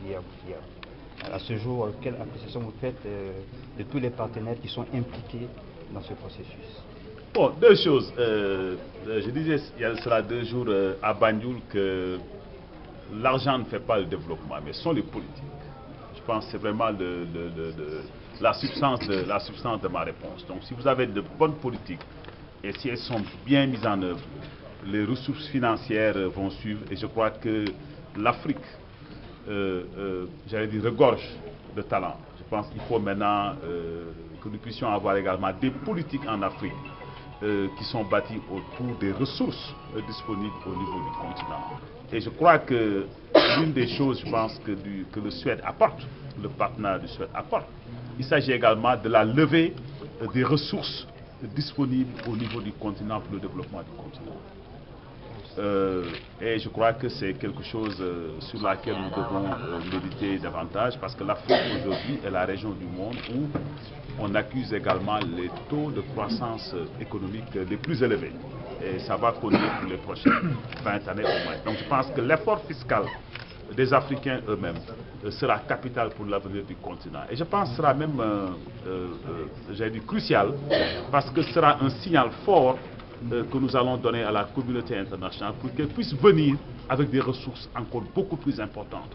hier. À ce jour, quelle appréciation vous faites de tous les partenaires qui sont impliqués dans ce processus? Bon, deux choses. Je disais, il y sera 2 jours à Banjul que l'argent ne fait pas le développement, mais ce sont les politiques. Je pense que c'est vraiment la substance de ma réponse. Donc, si vous avez de bonnes politiques et si elles sont bien mises en œuvre, les ressources financières vont suivre. Et je crois que l'Afrique, j'allais dire, regorge de talent. Je pense qu'il faut maintenant que nous puissions avoir également des politiques en Afrique qui sont bâties autour des ressources disponibles au niveau du continent. Et je crois que l'une des choses, je pense, que le Suède apporte, le partenaire du Suède apporte, il s'agit également de la levée des ressources disponibles au niveau du continent pour le développement du continent. Et je crois que c'est quelque chose sur laquelle nous devons méditer davantage, parce que l'Afrique aujourd'hui est la région du monde où on accuse également les taux de croissance économique les plus élevés. Et ça va continuer pour les prochaines 20 années au moins. Donc je pense que l'effort fiscal des Africains eux-mêmes sera capital pour l'avenir du continent. Et je pense que ce sera même, j'allais dire, crucial, parce que ce sera un signal fort que nous allons donner à la communauté internationale pour qu'elle puisse venir avec des ressources encore beaucoup plus importantes.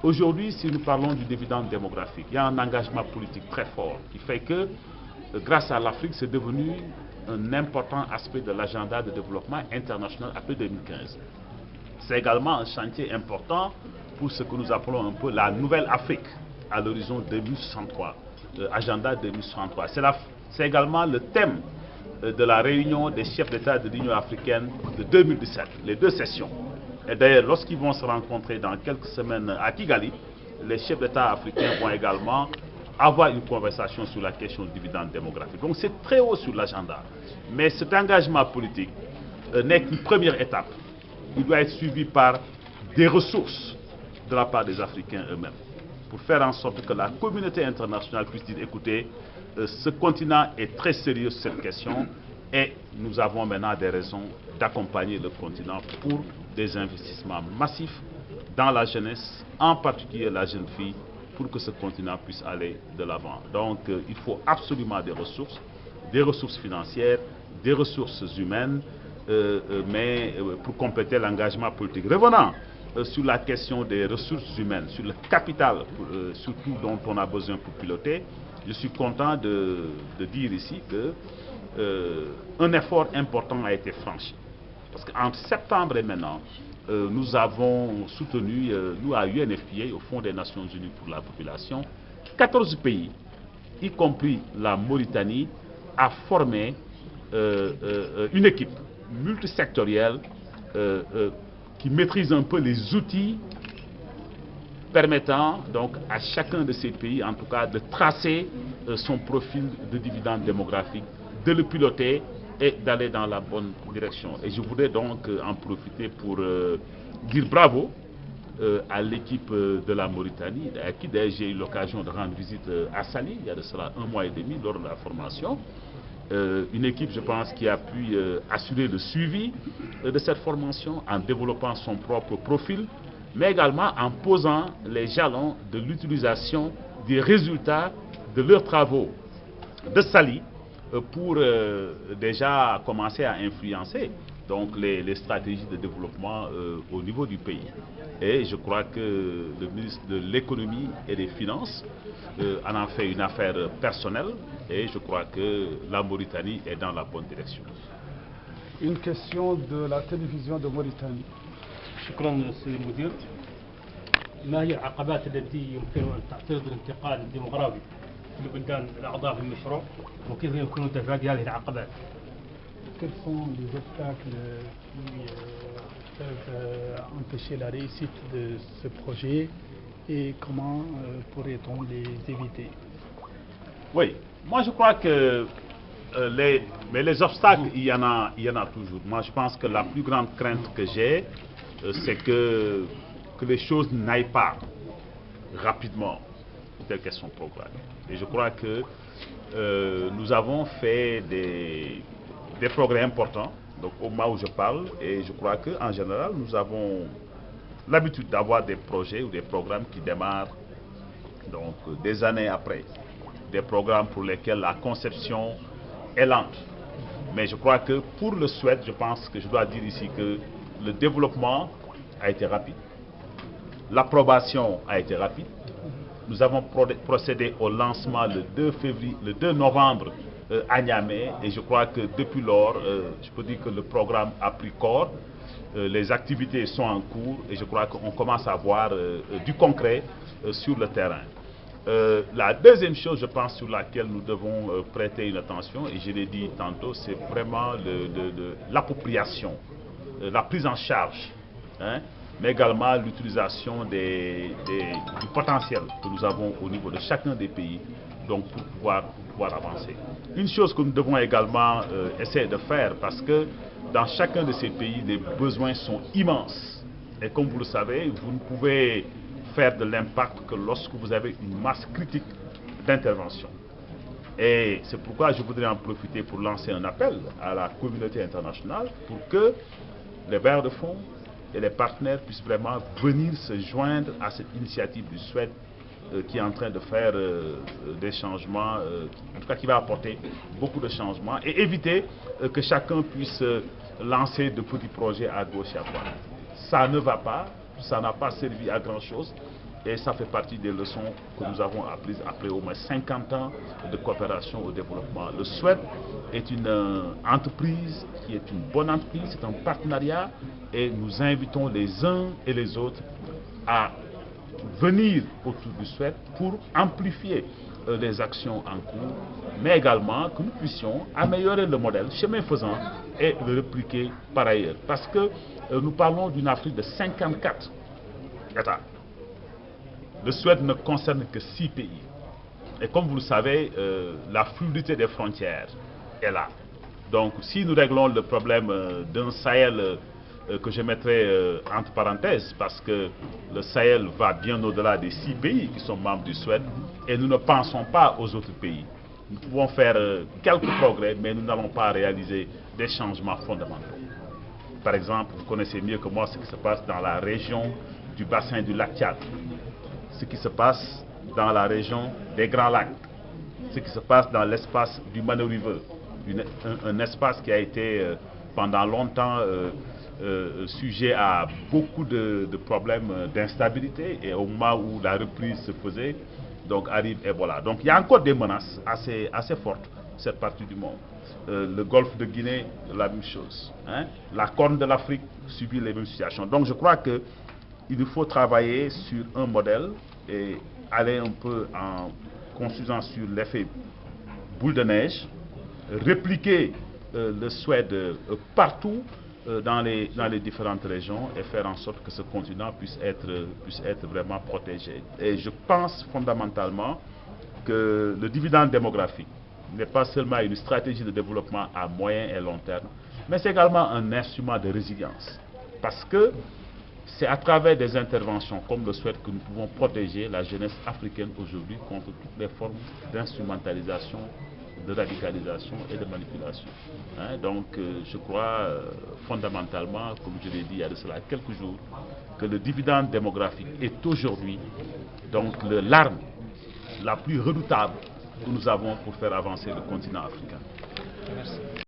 Aujourd'hui, si nous parlons du dividende démographique, il y a un engagement politique très fort qui fait que, grâce à l'Afrique, c'est devenu un important aspect de l'agenda de développement international après 2015. C'est également un chantier important pour ce que nous appelons un peu la nouvelle Afrique à l'horizon 2063, agenda 2063. C'est également le thème de la réunion des chefs d'État de l'Union africaine de 2017, les 2 sessions. Et d'ailleurs, lorsqu'ils vont se rencontrer dans quelques semaines à Kigali, les chefs d'État africains vont également avoir une conversation sur la question du dividende démographique. Donc c'est très haut sur l'agenda. Mais cet engagement politique n'est qu'une première étape. Il doit être suivi par des ressources de la part des Africains eux-mêmes, pour faire en sorte que la communauté internationale puisse dire, écoutez, ce continent est très sérieux sur cette question et nous avons maintenant des raisons d'accompagner le continent pour des investissements massifs dans la jeunesse, en particulier la jeune fille, pour que ce continent puisse aller de l'avant. Donc il faut absolument des ressources financières, des ressources humaines, mais pour compléter l'engagement politique. Revenant sur la question des ressources humaines, sur le capital, surtout dont on a besoin pour piloter, je suis content de dire ici qu'un effort important a été franchi. Parce qu'entre septembre et maintenant, nous avons soutenu, nous à UNFPA, au Fonds des Nations Unies pour la population, 14 pays, y compris la Mauritanie, à former une équipe multisectorielle qui maîtrise un peu les outils permettant donc à chacun de ces pays, en tout cas, de tracer son profil de dividende démographique, de le piloter et d'aller dans la bonne direction. Et je voudrais donc en profiter pour dire bravo à l'équipe de la Mauritanie, à qui d'ailleurs j'ai eu l'occasion de rendre visite à Sali, il y a de cela 1 mois et demi lors de la formation. Une équipe, je pense, qui a pu assurer le suivi de cette formation en développant son propre profil, mais également en posant les jalons de l'utilisation des résultats de leurs travaux de Sali pour déjà commencer à influencer donc les stratégies de développement au niveau du pays. Et je crois que le ministre de l'économie et des finances en a fait une affaire personnelle et je crois que la Mauritanie est dans la bonne direction. Une question de la télévision de Mauritanie. شكرا سيد المدير. ما هي العقبات التي يمكن أن تعترض الانتقال الديمغرافي في البلدان الأعضاء في المشروع وكيف يمكن تفادي هذه العقبات؟ Quels sont les obstacles qui peuvent empêcher la réussite de ce projet et comment pourrait-on les éviter? Oui, moi je crois que les obstacles, il y en a toujours. Moi je pense que la plus grande crainte que j'ai, c'est que les choses n'aillent pas rapidement telles qu'elles sont programmées. Et je crois que nous avons fait des progrès importants donc au moment où je parle, et je crois qu'en général nous avons l'habitude d'avoir des projets ou des programmes qui démarrent donc, des années après. Des programmes pour lesquels la conception est lente. Mais je crois que pour le Suède, je pense que je dois dire ici que le développement a été rapide. L'approbation a été rapide. Nous avons procédé au lancement le 2 novembre à Niamey et je crois que depuis lors, je peux dire que le programme a pris corps, les activités sont en cours et je crois qu'on commence à voir du concret sur le terrain. La deuxième chose, je pense, sur laquelle nous devons prêter une attention, et je l'ai dit tantôt, c'est vraiment l'appropriation, la prise en charge, hein, mais également l'utilisation du potentiel que nous avons au niveau de chacun des pays, donc pour pouvoir avancer. Une chose que nous devons également essayer de faire, parce que dans chacun de ces pays, les besoins sont immenses. Et comme vous le savez, vous ne pouvez faire de l'impact que lorsque vous avez une masse critique d'intervention. Et c'est pourquoi je voudrais en profiter pour lancer un appel à la communauté internationale pour que les bailleurs de fonds et les partenaires puissent vraiment venir se joindre à cette initiative du Suède qui est en train de faire des changements, en tout cas qui va apporter beaucoup de changements et éviter que chacun puisse lancer de petits projets à gauche et à droite. Ça ne va pas. Ça n'a pas servi à grand chose et ça fait partie des leçons que nous avons apprises après au moins 50 ans de coopération au développement. Le Suède est une entreprise qui est une bonne entreprise, c'est un partenariat et nous invitons les uns et les autres à venir autour du Suède pour amplifier les actions en cours, mais également que nous puissions améliorer le modèle, chemin faisant, et le répliquer par ailleurs. Parce que nous parlons d'une Afrique de 54 États. Le Suède ne concerne que 6 pays. Et comme vous le savez, la fluidité des frontières est là. Donc si nous réglons le problème d'un Sahel que je mettrai entre parenthèses, parce que le Sahel va bien au-delà des 6 pays qui sont membres du Suède, et nous ne pensons pas aux autres pays. Nous pouvons faire quelques progrès, mais nous n'allons pas réaliser des changements fondamentaux. Par exemple, vous connaissez mieux que moi ce qui se passe dans la région du bassin du lac Tchad, ce qui se passe dans la région des Grands Lacs, ce qui se passe dans l'espace du Mano River, un espace qui a été pendant longtemps sujet à beaucoup de problèmes d'instabilité, et au moment où la reprise se faisait, donc arrive Ebola. Donc il y a encore des menaces assez fortes, cette partie du monde. Le golfe de Guinée, la même chose. Hein? La Corne de l'Afrique subit les mêmes situations. Donc je crois qu'il nous faut travailler sur un modèle et aller un peu en construisant sur l'effet boule de neige, répliquer le Suède partout dans les différentes régions et faire en sorte que ce continent puisse être vraiment protégé. Et je pense fondamentalement que le dividende démographique n'est pas seulement une stratégie de développement à moyen et long terme, mais c'est également un instrument de résilience. Parce que c'est à travers des interventions comme le Suède que nous pouvons protéger la jeunesse africaine aujourd'hui contre toutes les formes d'instrumentalisation, de radicalisation et de manipulation. Hein, donc je crois fondamentalement, comme je l'ai dit il y a de cela quelques jours, que le dividende démographique est aujourd'hui donc l'arme la plus redoutable que nous avons pour faire avancer le continent africain. Merci.